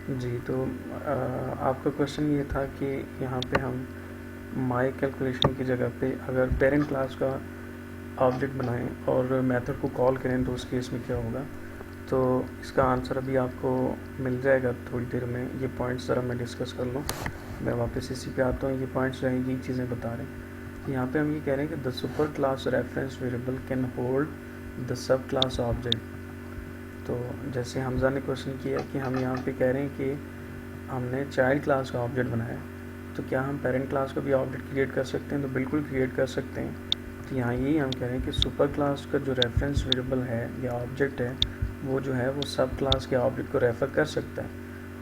जी, तो आपका क्वेश्चन ये था कि यहाँ पे हम माई कैलकुलेशन की जगह पे अगर पेरेंट क्लास का ऑब्जेक्ट बनाएं और मेथड को कॉल करें तो उस केस में क्या होगा। तो इसका आंसर अभी आपको मिल जाएगा थोड़ी देर में। ये पॉइंट्स ज़रा मैं डिस्कस कर लूँ, मैं वापस इसी पे आता हूँ। ये पॉइंट्स जो हैं ये चीज़ें बता रहे हैं कि यहाँ पे हम ये कह रहे हैं कि the super class reference variable can hold the sub class object. तो जैसे हमजा ने क्वेश्चन किया कि हम यहाँ पे कह रहे हैं कि हमने चाइल्ड क्लास का ऑब्जेक्ट बनाया, तो क्या हम पेरेंट क्लास का भी ऑब्जेक्ट क्रिएट कर सकते हैं? तो बिल्कुल क्रिएट कर सकते हैं। तो यहाँ यही हम कह रहे हैं कि सुपर क्लास का जो रेफरेंस वेरिएबल है या ऑब्जेक्ट है वो जो है वो सब क्लास के ऑब्जेक्ट को रेफ़र कर सकता है।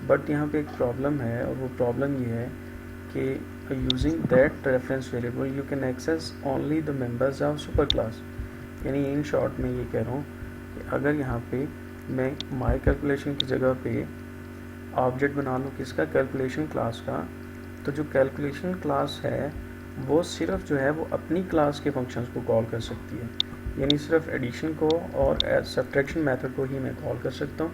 बट यहाँ पे एक प्रॉब्लम है, और वो प्रॉब्लम ये है कि using that reference variable you can access only the members of super class. यानी इन शॉर्ट में ये कह रहा हूँ कि अगर यहाँ पे मैं माई कैलकुलेशन की जगह पे ऑब्जेक्ट बना लूँ किसका, कैलकुलेशन क्लास का, तो जो कैलकुलेशन क्लास है वो सिर्फ जो है वो अपनी क्लास के फंक्शंस को कॉल कर सकती है। यानी सिर्फ एडिशन को और सब्ट्रैक्शन मेथड को ही मैं कॉल कर सकता हूँ।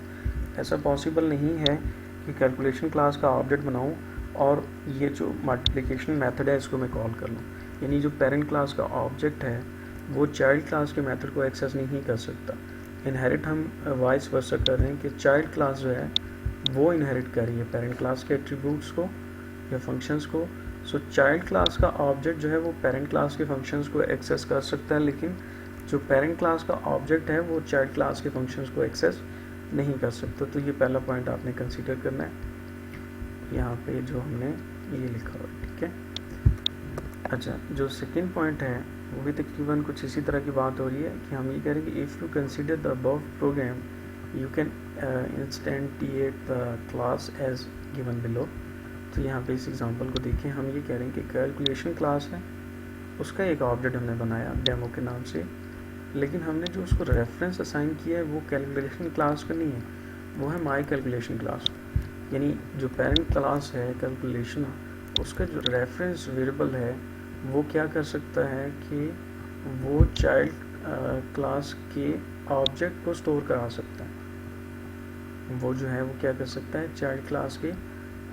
ऐसा पॉसिबल नहीं है कि कैलकुलेशन क्लास का ऑब्जेक्ट बनाऊँ और ये जो मल्टीप्लिकेशन मेथड है इसको मैं कॉल कर लूँ। यानी जो पेरेंट क्लास का ऑब्जेक्ट है वो चाइल्ड क्लास के मेथड को एक्सेस नहीं कर सकता। इनहेरिट हम वाइस वर्सा कर रहे हैं कि चाइल्ड क्लास जो है वो इनहेरिट कर रही है पेरेंट क्लास के एट्रीब्यूट्स को या फंक्शंस को। सो चाइल्ड क्लास का ऑब्जेक्ट जो है वो पेरेंट क्लास के फंक्शंस को एक्सेस कर सकता है, लेकिन जो पेरेंट क्लास का ऑब्जेक्ट है वो चाइल्ड क्लास के फंक्शंस को एक्सेस नहीं कर सकता। तो ये पहला पॉइंट आपने कंसीडर करना है यहाँ पे जो हमने ये लिखा हुआ है, ठीक है। अच्छा, जो सेकेंड पॉइंट है वो भी तकरीबन कुछ इसी तरह की बात हो रही है कि हम ये कह रहे हैं कि if you consider the above program you can instantiate the class as given below. तो यहाँ पे इस एग्जांपल को देखें, हम ये कह रहे हैं कि कैलकुलेशन क्लास है, उसका एक ऑब्जेक्ट हमने बनाया डेमो के नाम से, लेकिन हमने जो उसको रेफरेंस असाइन किया है वो कैलकुलेशन क्लास का नहीं है, वो है माई कैलकुलेशन क्लास। यानी जो पेरेंट क्लास है कैलकुलेशन, उसका जो रेफरेंस वेरिएबल है वो क्या कर सकता है कि वो चाइल्ड क्लास के ऑब्जेक्ट को स्टोर करा सकता है। वो जो है वो क्या कर सकता है, चाइल्ड क्लास के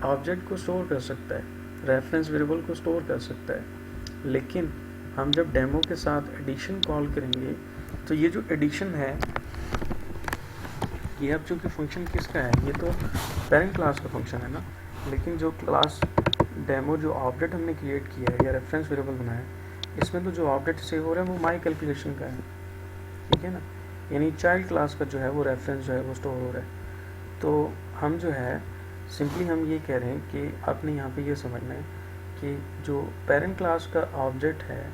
ऑब्जेक्ट को स्टोर कर सकता है, रेफरेंस वेरिएबल को स्टोर कर सकता है। लेकिन हम जब डेमो के साथ एडिशन कॉल करेंगे तो ये जो एडिशन है ये अब चूँकि फंक्शन किसका है, ये तो पेरेंट क्लास का फंक्शन है ना, लेकिन जो क्लास डेमो जो ऑब्जेक्ट हमने क्रिएट किया है या रेफरेंस वेरिएबल बनाया है, इसमें तो जो ऑब्जेक्ट सेव हो रहा है वो माई कैलकुलेशन का है, ठीक है ना। यानी चाइल्ड क्लास का जो है वो रेफरेंस जो है वो स्टोर हो रहा है। तो हम जो है सिंपली हम ये कह रहे हैं कि आपने यहाँ पे ये समझना है कि जो पेरेंट क्लास का ऑब्जेक्ट है,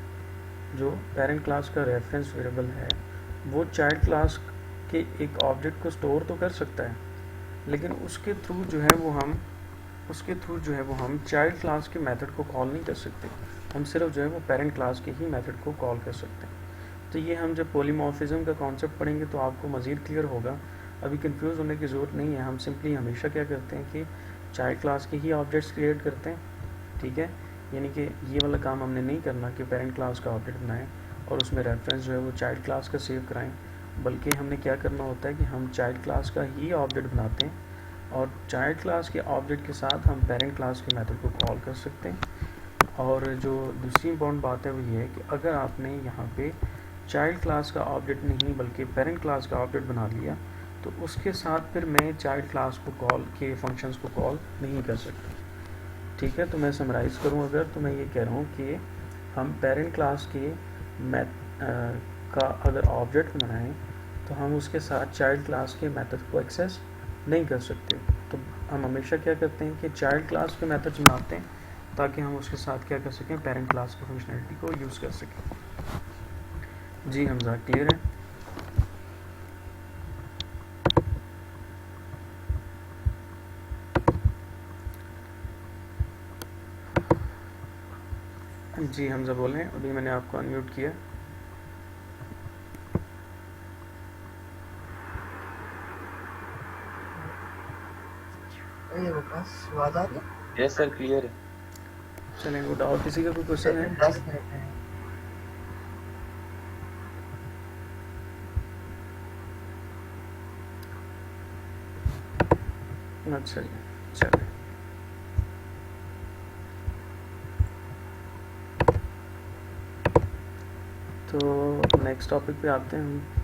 जो पेरेंट क्लास का रेफरेंस वेरिएबल है, वो चाइल्ड क्लास के एक ऑब्जेक्ट को स्टोर तो कर सकता है, लेकिन उसके थ्रू जो है वो हम चाइल्ड क्लास के मेथड को कॉल नहीं कर सकते। हम सिर्फ जो है वो पेरेंट क्लास के ही मेथड को कॉल कर सकते हैं। तो ये हम जब पॉलीमॉर्फिज्म का कॉन्सेप्ट पढ़ेंगे तो आपको मज़ीद क्लियर होगा, अभी कंफ्यूज होने की ज़रूरत नहीं है। हम सिंपली हमेशा क्या करते हैं कि चाइल्ड क्लास के ही ऑब्जेक्ट्स क्रिएट करते हैं, ठीक है। यानी कि ये वाला काम हमने नहीं करना कि पेरेंट क्लास का ऑब्जेक्ट बनाएं और उसमें रेफरेंस जो है वो चाइल्ड क्लास का सेव कराएं, बल्कि हमने क्या करना होता है कि हम चाइल्ड क्लास का ही ऑब्जेक्ट बनाते हैं और चाइल्ड क्लास के ऑब्जेक्ट के साथ हम पेरेंट क्लास के मेथड को कॉल कर सकते हैं। और जो दूसरी इम्पॉर्टेंट बात है वो ये है कि अगर आपने यहाँ पे चाइल्ड क्लास का ऑब्जेक्ट नहीं बल्कि पेरेंट क्लास का ऑब्जेक्ट बना लिया तो उसके साथ फिर मैं चाइल्ड क्लास को कॉल के फंक्शंस को कॉल नहीं कर सकता, ठीक है। तो मैं समराइज़ करूँ अगर, तो मैं ये कह रहा हूँ कि हम पेरेंट क्लास के का अगर ऑब्जेक्ट बनाएं तो हम उसके साथ चाइल्ड क्लास के मेथड को एक्सेस नहीं कर सकते। तो हम हमेशा क्या करते हैं कि चाइल्ड क्लास के मेथड्स बनाते हैं ताकि हम उसके साथ क्या कर सकें, पेरेंट क्लास की फंक्शनैलिटी को यूज़ कर सकें। जी हमजा, क्लियर है? जी हमजा बोलें, अभी मैंने आपको अनम्यूट किया। यस सर, क्लियर है। चलें गुड। और किसी का कोई क्वेश्चन है? 10 मिनट है। अच्छा जी, चलिए। तो नेक्स्ट टॉपिक पे आते हैं हम।